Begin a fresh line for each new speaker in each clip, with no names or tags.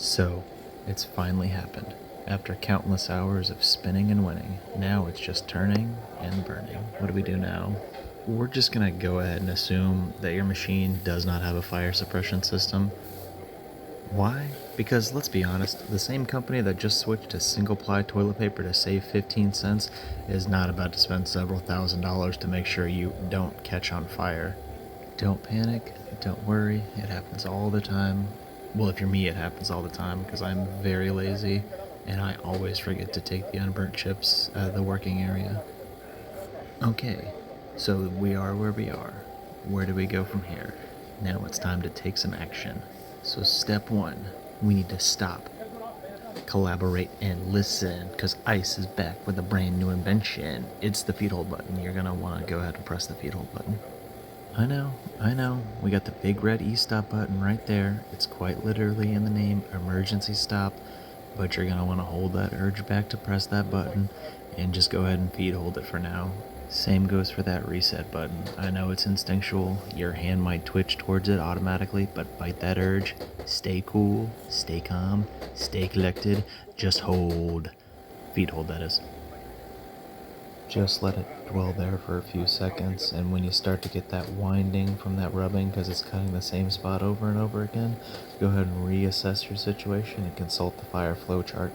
So, it's finally happened. After countless hours of spinning and winning, now it's just turning and burning. What do we do now? We're just gonna go ahead and assume that your machine does not have a fire suppression system. Why? Because let's be honest, the same company that just switched to single-ply toilet paper to save 15 cents is not about to spend several $1,000s to make sure you don't catch on fire. Don't panic, don't worry, it happens all the time. Well, if you're me, it happens all the time because I'm very lazy and I always forget to take the unburnt chips out of the working area. Okay, so we are where we are. Where do we go from here? Now it's time to take some action. So, step one, we need to stop, collaborate, and listen because ICE is back with a brand new invention. It's the feed hold button. You're gonna want to go ahead and press the feed hold button. I know. We got the big red e-stop button right there. It's quite literally in the name, emergency stop, but you're gonna want to hold that urge back to press that button and just go ahead and feed hold it for now. Same goes for that reset button. I know it's instinctual, your hand might twitch towards it automatically, but fight that urge. Stay cool, stay calm, stay collected, just hold. Feed hold, that is. Just let it dwell there for a few seconds, and when you start to get that winding from that rubbing because it's cutting the same spot over and over again, go ahead and reassess your situation and consult the fire flow chart.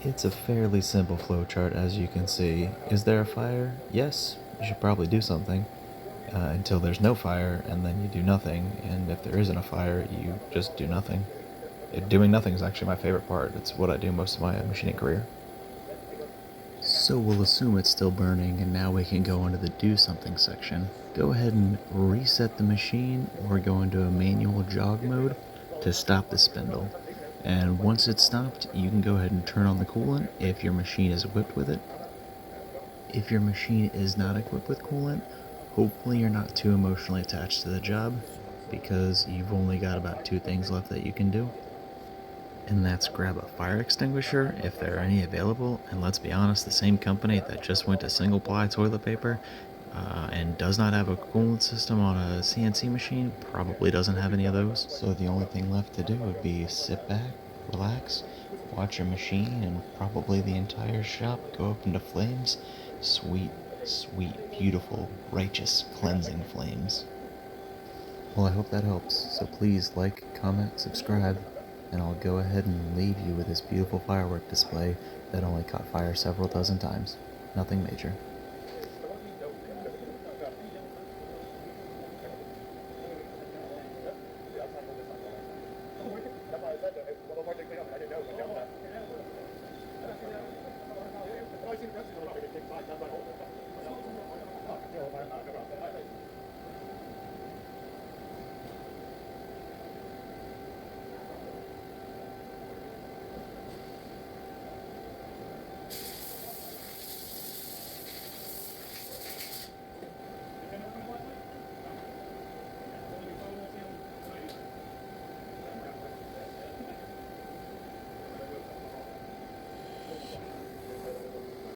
It's a fairly simple flow chart, as you can see. Is there a fire? Yes, you should probably do something until there's no fire, and then you do nothing, and if there isn't a fire, you just do nothing. Doing nothing is actually my favorite part. It's what I do most of my machining career. So we'll assume it's still burning, and now we can go into the do something section. Go ahead and reset the machine or go into a manual jog mode to stop the spindle. And once it's stopped, you can go ahead and turn on the coolant if your machine is equipped with it. If your machine is not equipped with coolant, hopefully you're not too emotionally attached to the job because you've only got about two things left that you can do. And that's grab a fire extinguisher if there are any available. And let's be honest, the same company that just went to single ply toilet paper and does not have a coolant system on a CNC machine probably doesn't have any of those. So the only thing left to do would be sit back, relax, watch your machine, and probably the entire shop go up into flames. Sweet, sweet, beautiful, righteous, cleansing flames. Well, I hope that helps. So please like, comment, subscribe, and I'll go ahead and leave you with this beautiful firework display that only caught fire several dozen times. Nothing major.